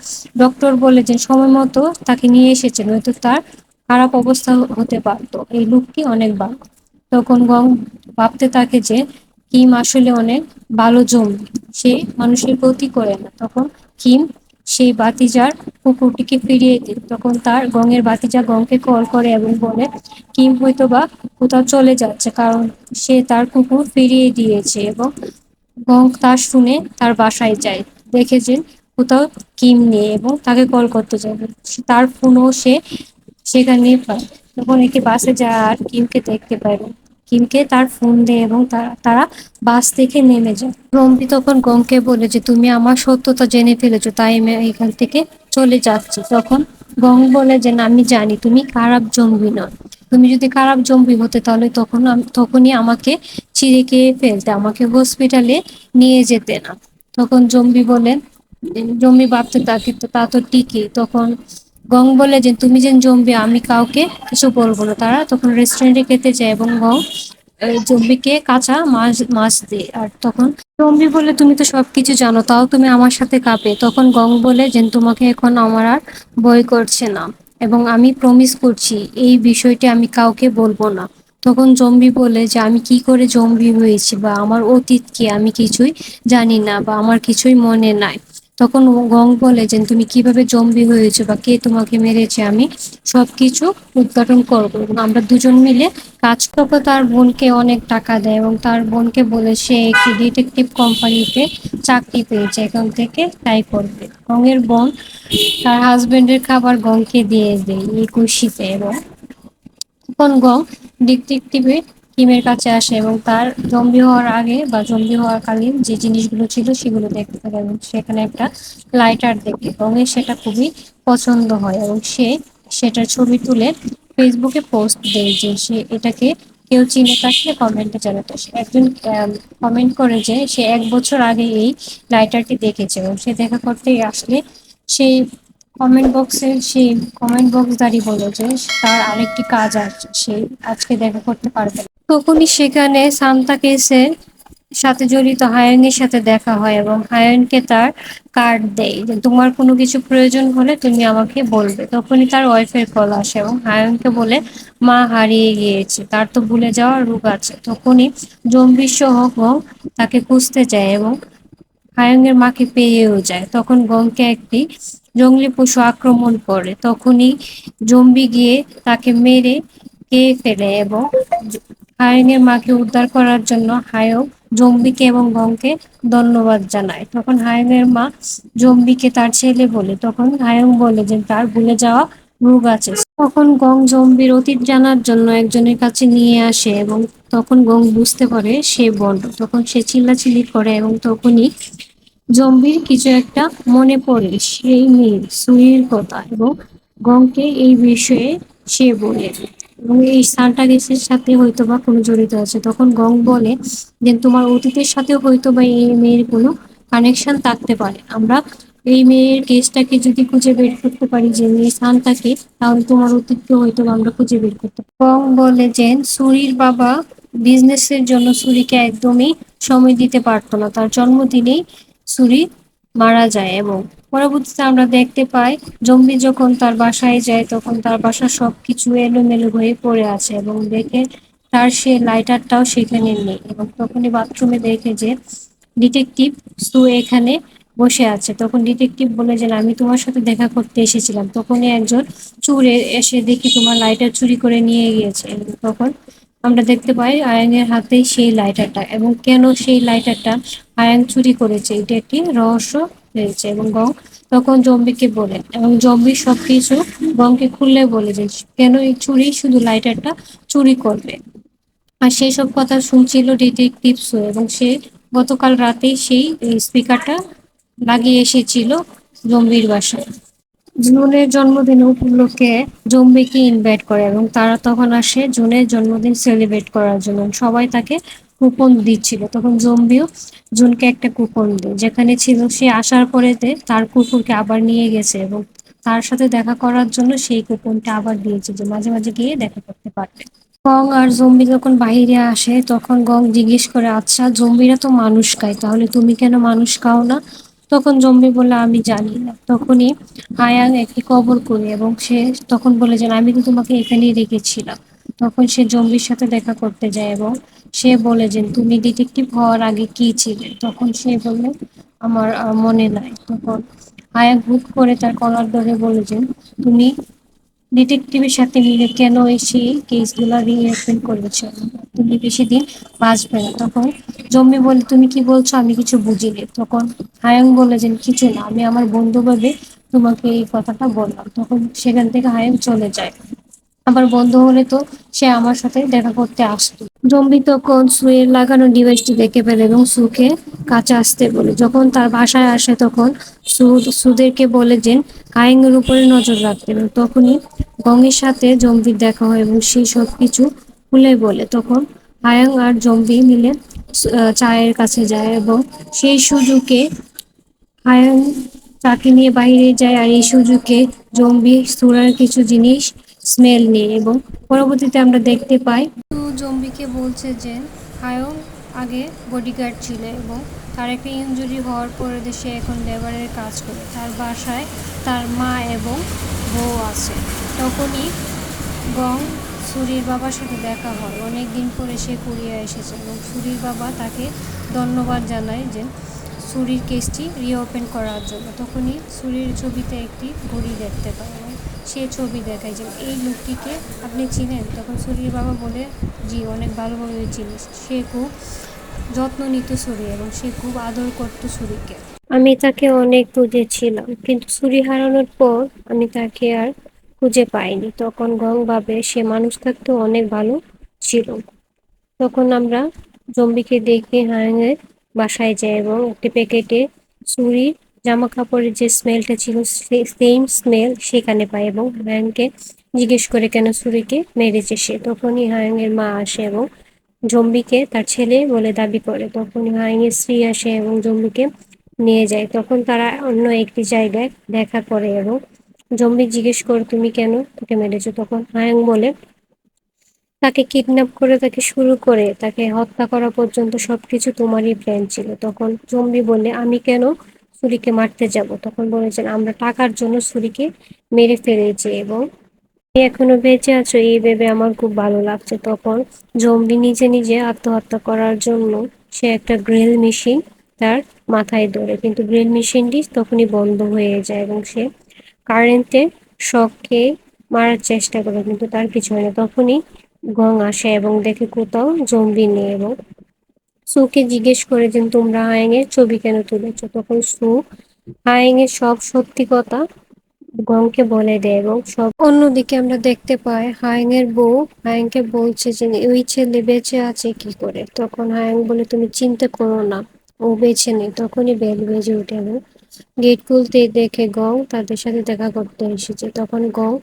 ডক্টর বলে যে সময় মতো তাকে নিয়ে এসেছে, নয়তো তার খারাপ অবস্থা হতে পারতো। এই লোকটি অনেক ভালো। তখন গং ভাবতে থাকে যে কিম আসলে অনেক ভালো জমি, সে মানুষের ক্ষতি করে না। তখন কিম সেই বাতিজার কুকুরটিকে ফিরিয়ে দেয়। তখন তার গঙের বাতিজা গংকে কল করে এবং বলে কিম হয়তো বা কোথাও চলে যাচ্ছে, কারণ সে তার কুকুর ফিরিয়ে দিয়েছে। এবং গং তা শুনে তার বাসায় যায়, দেখে যে কোথাও কিম নেই এবং তাকে কল করতে যাবে, তার ফোনও সে সেখানে পায়। তখন একটি বাসে যায় আর কিমকে দেখতে পায় এবং কিমকে তার ফোন দেয় এবং তারা বাস থেকে নেমে যায়। রম্পি তখন গংকে বলে যে তুমি আমার সত্যতা জেনে ফেলেছো, তাই আমি এখান থেকে চলে যাচ্ছি। তখন গং বলে যে না, আমি জানি তুমি খারাপ জম্বি নয়। তুমি যদি খারাপ জম্বি হতে তাহলে তখনই আমাকে চিড়ে খেয়ে ফেলতে, আমাকে হসপিটালে নিয়ে যেতে না। তখন জম্বি ভাবতে থাকে তো তা তো ঠিকই। তখন গং বলে যে তুমি যে জম্বি, আমি কাউকে কিছু বলবো না। তারা তখন রেস্টুরেন্টে খেতে যায় এবং গং জম্বিকে কাঁচা মাছ মাছ দেয়। আর তখন জম্বি বলে তুমি তো সবকিছু জানো, তাও তুমি আমার সাথে কাঁপে। তখন গং বলে যে তোমাকে এখন আমার আর ভয় করছে না এবং আমি প্রমিস করছি এই বিষয়টি আমি কাউকে বলবো না। তখন জম্বি বলে যে আমি কি করে জম্বি হয়েছি বা আমার অতীত কি, আমি কিছুই জানি না বা আমার কিছুই মনে নাই। তখন গং বলে যে তুমি কিভাবে জম্বি হয়েছো বা কে তোমাকে মেরেছে, আমি সবকিছু উদ্ঘাটন করবো এবং আমরা দুজন মিলে কাজ করবো। তার বোনকে অনেক টাকা দেয় এবং তার বোনকে বলে সে একটি ডিটেকটিভ কোম্পানিতে চাকরি পেয়েছে, এখান থেকে তাই করবে। গঙের বোন তার হাজবেন্ডের খাবার গংকে দিয়ে দেয় এই খুশিতে। এবং তখন গং ডিটেকটিভে কিমের কাছে আসে এবং তার জম্বি হওয়ার আগে বা জম্বি হওয়ার কালীন যে জিনিসগুলো ছিল সেগুলো দেখতে থাকে এবং সেখানে একটা লাইটার দেখে গঙের সেটা খুবই পছন্দ হয় এবং সে সেটার ছবি তুলে ফেসবুকে পোস্ট দেয় যে সে এটাকে কেউ চিনে থাকলে কমেন্টে জানাতো। সে একজন কমেন্ট করে যে সে 1 বছর আগে এই লাইটারটি দেখেছে এবং সে দেখা করতেই আসলে সেই সেই কমেন্ট বক্সদারি বলল যে তার আরেকটি কাজ আছে, সে আজকে দেখা করতে পারবে না। তখনই সেখানে সান্তা কেসের সাথে জড়িত হায়াং এর সাথে দেখা হয় এবং হায়ানকে তার কার্ড দেয় যে তোমার কোনো কিছু প্রয়োজন হলে তুমি আমাকে বলবে। তখনই তার ওয়াইফের কল আসে এবং হায়ানকে বলে মা হারিয়ে গিয়েছে, তার তো ভুলে যাওয়ার রোগ আছে। তখনই জম্বি সহ গং তাকে খুঁজতে যায় এবং হায়াংয়ের মাকে পেয়েও যায়। তখন গংকে একটি জংলি পশু আক্রমণ করে, তখনই জম্বি গিয়ে তাকে মেরে খেয়ে ফেলে এবং হায়াংয়ের মাকে উদ্ধার করার জন্য হায়ং জম্বিকে এবং গংকে ধন্যবাদ জানায়। তখন হায়াংয়ের মা জম্বিকে তার ছেলে বলে। তখন হায়ং বলে যে তার ভুলে যাওয়া রোগ আছে। তখন গং জম্বির অতীত জানার জন্য একজনের কাছে নিয়ে আসে এবং তখন গং বুঝতে পারে সে বন্ড। তখন সে চিল্লাচিল্লি করে এবং তখনই জম্বির কিছু একটা মনে পড়ে সেই মেয়ে সুইর কথা এবং গংকে এই বিষয়ে সে বলে এবং এই সান্টা কেসের সাথে হয়তো বা কোনো জড়িত আছে। তখন গং বলে যে তোমার অতীতের সাথে হয়তো বা এই মেয়ের কোনো কানেকশন থাকতে পারে, আমরা এই মেয়ের কেসটাকে যদি খুঁজে বের করতে পারি যে মেয়ে সান্তাকে, তাহলে তোমার অতীতকে হয়তো বা আমরা খুঁজে বের করতে পারি। গং বলে যে সুরির বাবা বিজনেসের জন্য সুরিকে একদমই সময় দিতে পারতো না, তার জন্মদিনেই সুরি মারা যায়। এবং পরবর্তীতে আমরা দেখতে পাই জম্বি যখন তার বাসায় যায় তখন তার বাসার সবকিছু এলোমেলো হয়ে পড়ে আছে এবং দেখে তার সে লাইটারটাও সেখানে নেই এবং তখনই বাথরুমে দেখে যে ডিটেকটিভ সু এখানে বসে আছে। তখন ডিটেকটিভ বলে যে আমি তোমার সাথে দেখা করতে এসেছিলাম। তখনই একজন চোর এসে দেখি তোমার লাইটার চুরি করে নিয়ে গিয়েছে এবং তখন আমরা দেখতে পাই আয়াং এর হাতে সেই লাইটারটা এবং কেন সেই লাইটারটা আয়াং চুরি করেছে এটা একটি রহস্য রয়েছে। এবং গং তখন জম্বিকে বলে এবং জম্বি সবকিছু গংকে খুললে বলে যে কেন এই চুরি শুধু লাইটারটা চুরি করবে। আর সেই সব কথা শুনছিল ডিটেকটিভ সো এবং সে গতকাল রাতেই সেই স্পিকারটা লাগিয়ে এসেছিল জম্বির বাসায়। জুনের জন্মদিন উপলক্ষে জম্বিকে ইনভাইট করে এবং তারা তখন আসে জুনের জন্মদিন সেলিব্রেট করার জন্য। সবাই তাকে কুপন দিচ্ছিল, তখন জম্বিও জুনকে একটা কুপন দেয় যেখানে ছিল সে আসার পরে তার কুকুরকে আবার নিয়ে গেছে এবং তার সাথে দেখা করার জন্য সেই কুপনটা আবার দিয়েছে যে মাঝে মাঝে গিয়ে দেখা করতে পারবে। গং আর জম্বি যখন বাইরে আসে তখন গং জিজ্ঞেস করে, আচ্ছা জম্বিরা তো মানুষ খায়, তাহলে তুমি কেন মানুষ খাও না? তখন জম্বি বলে, আমি জানি না। তখনই হায়াং একটি কবর করে এবং সে তখন বলে যে আমি তো তোমাকে এখানেই রেখেছিলাম। তখন সে জম্বির সাথে দেখা করতে যায় এবং সে বলে যে তুমি ডিটেকটিভ হওয়ার আগে কি ছিলে? তখন সে বলল, আমার মনে নাই। তখন হায়াং হুট করে তার কলার ধরে বলে যে তুমি ডিটেকটিভের সাথে মিলে কেন সেই কেসগুলো রিওপেন করেছো? তুমি বেশি দিন বাঁচবে না। তখন জম্বি বলে, তুমি কি বলছো? আমি কিছু বুঝিনি। তখন হায়াং বলে যে কিছু না, আমি আমার বন্ধু ভাবে তোমাকে এই কথাটা বললাম। তখন সেখান থেকে হায়াং চলে যায়। আবার বন্ধ হলে তো সে আমার সাথে দেখা করতে আসতো। জম্বি তখন সুয়ের লাগানো ডিভাইসটি দেখে ফেলে এবং সুকে কাছে আসতে বলে। যখন তার বাসায় আসে তখন সুদেরকে বলে যে হায়াং এর উপরে নজর রাখতে, এবং তখনই গঙের সাথে জম্বির দেখা হয় এবং সে সব কিছু খুলে বলে। তখন হায়াং আর জম্বি মিলে চায়ের কাছে যায় এবং সেই সুযোগে হায়াং তাকে নিয়ে বাইরে যায়, আর এই সুযোগে জম্বি সুরার কিছু জিনিস স্মেল নিয়ে, এবং পরবর্তীতে আমরা দেখতে পাই জম্বিকে বলছে যে হায়াং আগে বডিগার্ড ছিল এবং তার একটা ইনজুরি হওয়ার পরে সে এখন লেবারের কাজ করে। তার বাসায় তার মা এবং বউ আছে। তখনই গং সুরির বাবার সাথে দেখা হয়। অনেক দিন পরে সে কুড়িয়ে এসেছে এবং সুরির বাবা তাকে ধন্যবাদ জানায় যে সুরির কেসটি রিওপেন করার জন্য। তখনই সুরির ছবিতে একটি ঘড়ি দেখতে পায় এবং সে ছবি দেখায় যে এই লোকটিকে আপনি চিনেন? তখন সুরির বাবা বলে, জি অনেক ভালোভাবে চিনিস। সে খুব যত্ন নিত সুরি এবং সে খুব আদর করতো সুরিকে। আমি তাকে অনেক খুঁজেছিলাম, কিন্তু ছুরি হারানোর পর আমি তাকে আর খুঁজে পাইনি। তখন গং ভাবে সে মানুষ থাকতেও অনেক ভালো ছিল। তখন আমরা জম্বিকে দেখে হায়াংয়ের বাসায় যাই এবং একটি প্যাকেটে ছুরির জামা কাপড়ের যে স্মেলটা ছিল সেম স্মেল সেখানে পাই এবং হায়াংকে জিজ্ঞেস করে কেন ছুরিকে মেরেছে সে। তখনই হায়াংয়ের মা আসে এবং জম্বিকে তার ছেলে বলে দাবি করে। তখনই হায়াংয়ের স্ত্রী আসে এবং জম্বিকে নিয়ে যায়। তখন তারা অন্য একটি জায়গায় দেখা করে এবং জম্বি জিজ্ঞেস করে তুমি কেন তাকে মেরেছো? তখন হায়াং বলে তাকে কিডন্যাপ করে তাকে শুরু করে তাকে হত্যা করা পর্যন্ত সবকিছু তোমারই প্ল্যান ছিল। তখন জম্বি বলে আমি কেন ছুরিকে মারতে যাব? তখন বলেছেন আমরা টাকার জন্য ছুরিকে মেরে ফেলেছি এবং তুমি এখনো বেঁচে আছো এই ভেবে আমার খুব ভালো লাগছে। তখন জম্বি নিজে নিজে আত্মহত্যা করার জন্য সে একটা গ্রিল মেশিন তার মাথায় ধরে, কিন্তু গ্রিল মেশিনটি তখনই বন্ধ হয়ে যায় এবং সে কারেন্টে শককে মারার চেষ্টা করে, কিন্তু তার কিছু হয় না। তখনই গং আসে এবং দেখে কোথাও জম্বি নেই এবং সুকে জিজ্ঞেস করে যে তোমরা হায়াং এর ছবি কেন তুলেছো? তখন সু হায়াং এর সব সত্যি কথা গংকে বলে দেয় এবং সব। অন্যদিকে আমরা দেখতে পাই হায়াং এর বউ হায়াংকে বলছে যে ওই ছেলে বেঁচে আছে কি করে? তখন হায়াং বলে তুমি চিন্তা করো না, ও বেঁচে নেই। তখনই বেল বেজে ওঠে এবং গেট খুলতেই দেখে গং তাদের সাথে দেখা করতে এসেছে। তখন গং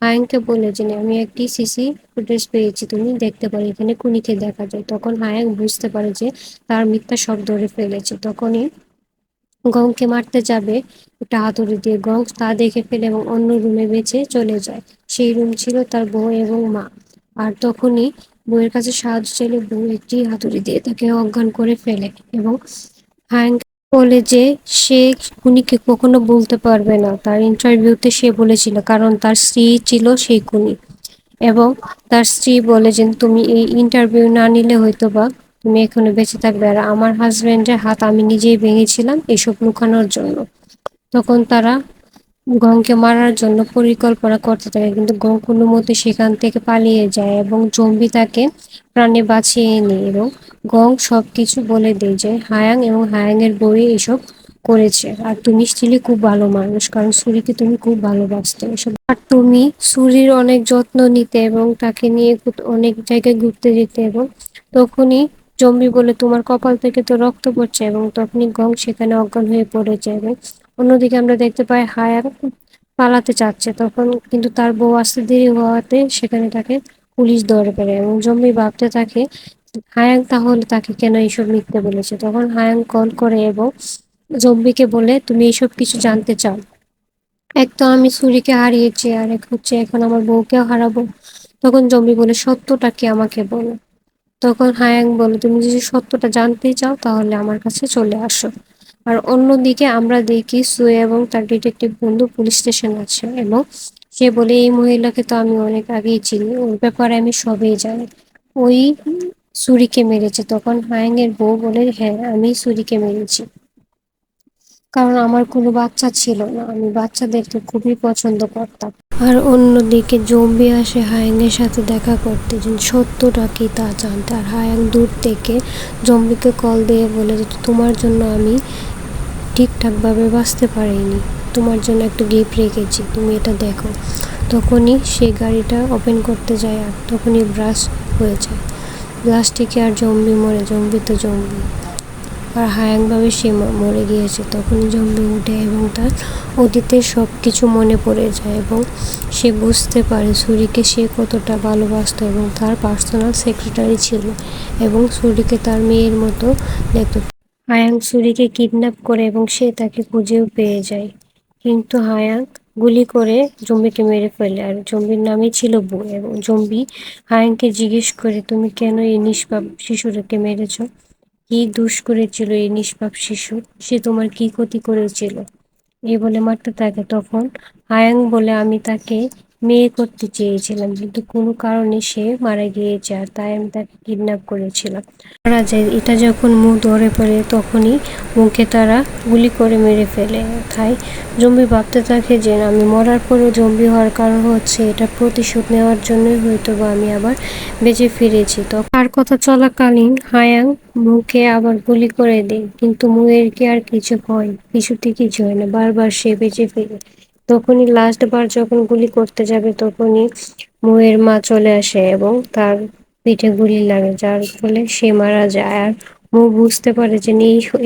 হায়াংকে বলে যে আমি একটি সিসি ফুটেজ পেয়েছি, তুমি দেখতে পারো এখানে খুনিকে দেখা যায়। তখন হায়াং বুঝতে পারে যে তার মিথ্যা সব ধরে ফেলেছে। তখনই গংকে মারতে যাবে একটা হাতুড়ি দিয়ে, গং তা দেখে ফেলে এবং অন্য রুমে বেঁচে চলে যায়। সেই রুম ছিল তার বউ এবং মা। আর তখনই বউয়ের কাছে সাহায্য চাইলে বউ একটি হাতুড়ি দিয়ে তাকে অজ্ঞান করে ফেলে এবং হায়াং বলে যে সে খুনিকে কখনো বলতে পারবে না। তার ইন্টারভিউতে সে বলেছিল কারণ তার স্ত্রী ছিল সেই খুনি, এবং তার স্ত্রী বলে যে তুমি এই ইন্টারভিউ না নিলে হয়তো বা তুমি এখনো বেঁচে থাকবে, আর আমার হাজবেন্ডের হাত আমি নিজেই ভেঙেছিলাম এসব লুকানোর জন্য। তখন তারা গংকে মারার জন্য পরিকল্পনা করতে থাকে, কিন্তু গং কোনো মতে সেখান থেকে পালিয়ে যায় এবং জম্বি তাকে প্রাণে বাঁচিয়ে নেয় এবং গং সবকিছু বলে দেয় যে হায়াং এবং হায়াং এর বই এসব করেছে, আর তুমি ছিলে খুব ভালো মানুষ কারণ সুরিকে তুমি খুব ভালোবাসতে এসব, আর তুমি সুরির অনেক যত্ন নিতে এবং তাকে নিয়ে অনেক জায়গায় ঘুরতে যেতে। এবং তখনই জম্বি বলে তোমার কপাল থেকে তো রক্ত পড়ছে, এবং তখনই গং সেখানে অজ্ঞান হয়ে পড়ে যায় এবং অন্যদিকে আমরা দেখতে পাই হায়াং পালাতে চাচ্ছে। তখন কিন্তু তার বউ আসতে দেরি হওয়াতে সেখানে তাকে পুলিশ ধরে ফেলে এবং জম্বি ভাবতে থাকে হায়াং তাহলে তাকে কেন এইসব মিথ্যে বলেছে। তখন হায়াং কল করে এবং জম্বিকে বলে তুমি এইসব কিছু জানতে চাও? এক তো আমি সুরিকে হারিয়েছি, আর এক হচ্ছে এখন আমার বউকেও হারাবো। তখন জম্বি বলে, সত্যটা কি আমাকে বলো। তখন হায়াং বলে, তুমি যদি সত্যটা জানতেই চাও তাহলে আমার কাছে চলে আসো। আর অন্যদিকে আমরা দেখি সুয়ে এবং তার ডিটেকটিভ বন্ধু পুলিশ স্টেশন আছে, এবং সে বলে, এই মহিলাকে তো আমি অনেক আগেই চিনি, ওর ব্যাপারে আমি সবই জানি, ওই সুরিকে মেরেছে। তখন হায়াং এর বউ বলে, হ্যাঁ আমি সুরিকে মেরেছি, কারণ আমার কোনো বাচ্চা ছিল না, আমি বাচ্চাদেরকে খুবই পছন্দ করতাম। আর অন্যদিকে জম্বি আসে হায়াং এর সাথে দেখা করতে, যে সত্যটা কি তা জানতে। আর হায়াং দূর থেকে জম্বিকে কল দিয়ে বলে যে, তোমার জন্য আমি ঠিকঠাকভাবে বাঁচতে পারিনি, তোমার জন্য একটা গিফট রেখেছি, তুমি এটা দেখো। তখনই সে গাড়িটা ওপেন করতে যায়, আর তখনই ব্রাস্ট হয়ে যায়। ব্লাস্টিকে আর জম্বি মরে, জম্বি তো জম্বি। আর হায়াং ভাবে সে মরে গিয়েছে। তখনই জম্বি উঠে এবং তার অতীতের সব কিছু মনে পড়ে যায়, এবং সে বুঝতে পারে সুরিকে সে কতটা ভালোবাসত এবং তার পার্সোনাল সেক্রেটারি ছিল, এবং সুরিকে তার মেয়ের মতো দেখত। হায়াং সুরিকে কিডন্যাপ করে এবং সে তাকে খুঁজেও পেয়ে যায়, কিন্তু হায়াং গুলি করে জম্বিকে মেরে ফেলে। আর জম্বির নামই ছিল বু, এবং জম্বি হায়াংকে জিজ্ঞেস করে, তুমি কেন এই নিষ্পাপ শিশুটাকে মেরেছ, কি দোষ করেছিল এই নিষ্পাপ শিশু, সে তোমার কি ক্ষতি করেছিল, এই বলে মারতে থাকে। তখন হায়াং বলে, আমি তাকে মেয়ে করতে চেয়েছিলাম, কিন্তু কোনো কারণে সে মারা গিয়েছে, আর তাই আমি তাকে কিডন্যাপ করেছিলাম। মারা যায়, এটা যখন মুখ ধরে পড়ে তখনই মুখে তারা গুলি করে মেরে ফেলে। তাই জম্বি ভাবতে থাকে যে আমি মরার পরেও জম্বি হওয়ার কারণ হচ্ছে এটা প্রতিশোধ নেওয়ার জন্যই হয়তো বা আমি আবার বেঁচে ফিরেছি। তো তার কথা চলাকালীন হায়াং মুখে আবার গুলি করে দেয়, কিন্তু মুয়ের কি আর কিছু হয়, কিছুতে কিছু হয় না, বারবার সে বেঁচে ফিরে। তখনই লাস্ট বার যখন গুলি করতে যাবে তখনই মুয়ের মা চলে আসে এবং তার পিঠে গুলি লাগে, যার ফলে সে মারা যায়। আর মু বুঝতে পারে যে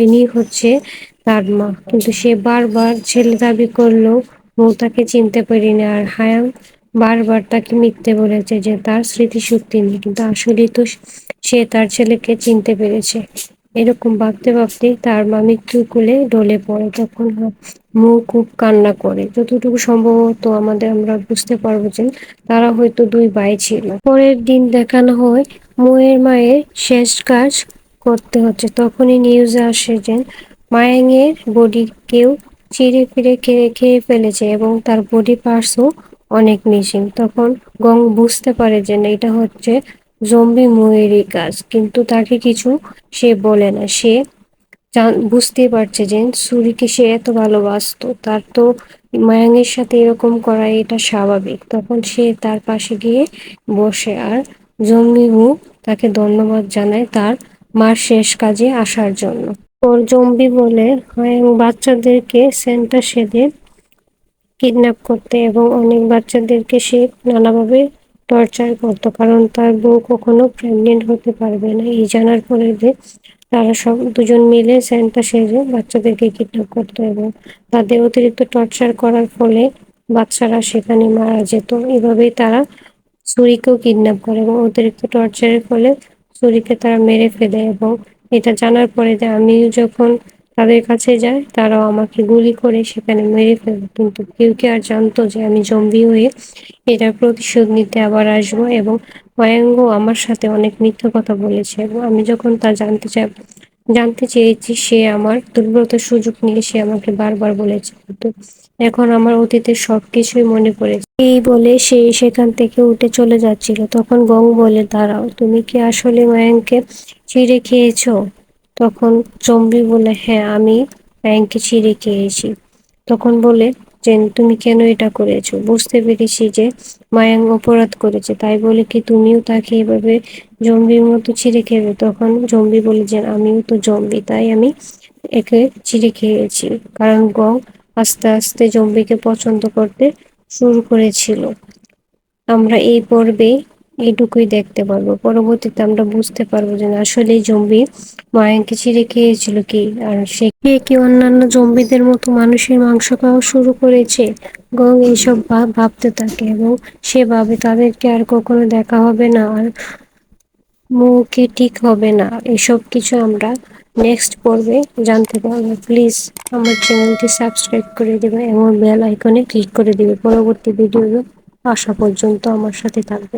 ইনি হচ্ছে তার মা, কিন্তু সে বারবার ছেলে দাবি করলেও মু তাকে চিনতে পারেনি। আর হায়াং বারবার তাকে মিথ্যে বলেছে যে তার স্মৃতিশক্তি নেই, কিন্তু আসলেই তো সে তার ছেলেকে চিনতে পেরেছে। এরকম ভাবতে ভাবতেই তার মা মৃত্যুর কোলে ঢলে পড়ে। তখন মু খুব কান্না করে। যতটুকু সম্ভবত আমরা বুঝতে পারবো যে তারা হয়তো দুই ভাই ছিল। পরের দিন দেখানো হয় মুয়ের মায়ের শেষ কাজ করতে হচ্ছে। তখনই নিউজে আসে যে মায়াং এর বডি কেউ চিড়ে ফিরে খেয়ে ফেলেছে, এবং তার বডি পার্টসও অনেক মিসিং। তখন গং বুঝতে পারে যে না, এটা হচ্ছে জম্বি মুয়েরই কাজ, কিন্তু তাকে কিছু সে বলে না। সে বুঝতেই পারছে যে সুরিকে সে এত ভালোবাসতো, তার তো মায়াংয়ের সাথে এরকম করা এটা স্বাভাবিক। তখন সে তার পাশে গিয়ে বসে, আর জম্বি মু তাকে ধন্যবাদ জানায় তার মার শেষ কাজে আসার জন্য। ওর জম্বি বলে মায়াং বাচ্চাদেরকে সেন্টা সেদে কিডন্যাপ করতে এবং অনেক বাচ্চাদেরকে সে নানাভাবে টর্চার করতো, কারণ তার বউ কখনো প্রেগনেন্ট হতে পারবে না। এই জানার পরে যে তারা সব দুজন মিলে সেন্টা সেজে বাচ্চাদেরকে কিডন্যাপ করতো, এবং তাদের অতিরিক্ত টর্চার করার ফলে বাচ্চারা সেখানে মারা যেত। এভাবেই তারা ছুরিকেও কিডন্যাপ করে, এবং অতিরিক্ত টর্চারের ফলে ছুরিকে তারা মেরে ফেলে। এবং এটা জানার পরে যে আমি যখন তাদের কাছে যাই তারাও আমাকে গুলি করে সেখানে মেরে ফেলে, কিন্তু কেউ কি আর জানতো যে আমি জম্বি হয়ে এটার প্রতিশোধ নিতে আবার আসবো। এবং মায়াঙ্গ আমার সাথে অনেক মিথ্যা কথা বলেছে, এবং আমি যখন তা জানতে চেয়েছি, সে আমার দুর্বলতার সুযোগ নিয়ে সে আমাকে বারবার বলেছে, কিন্তু এখন আমার অতীতের সবকিছুই মনে পড়েছে। এই বলে সে সেখান থেকে উঠে চলে যাচ্ছিল। তখন গং বলে, দাঁড়াও, তুমি কি আসলে মায়াঙ্ককে ছিঁড়ে খেয়েছো? তখন জম্বি বলে, হ্যাঁ আমি মায়াঙ্ককে ছিঁড়ে খেয়েছি। তখন বলে যে তুমি কেন এটা করেছো, বুঝতে পেরেছি যে মায়াং অপরাধ করেছে, তাই বলে কি তুমিও তাকে এভাবে জম্বির মতো ছিঁড়ে খেবে? তখন জম্বি বলে যে আমিও তো জম্বি, তাই আমি একে ছিঁড়ে খেয়েছি। কারণ গং আস্তে আস্তে জম্বিকে পছন্দ করতে শুরু করেছিল। আমরা এই পর্বে এইটুকুই দেখতে পারবো, পরবর্তীতে আমরা বুঝতে পারবো যে আসলে জম্বি মায়াঙ্কে ছিঁড়ে খেয়েছিল কি, আর সে খেয়ে কি অন্যান্য জম্বিদের মতো মানুষের মাংস খাওয়া শুরু করেছে। গং এইসব ভাবতে থাকে, এবং সে ভাবে তাদেরকে আর কখনো দেখা হবে না। আর মুখে ঠিক হবে না, এসব কিছু আমরা নেক্সট পর্বে জানতে পারবো। প্লিজ আমার চ্যানেলটি সাবস্ক্রাইব করে দেবে এবং বেল আইকনে ক্লিক করে দেবে। পরবর্তী ভিডিও আসা পর্যন্ত আমার সাথে থাকবে।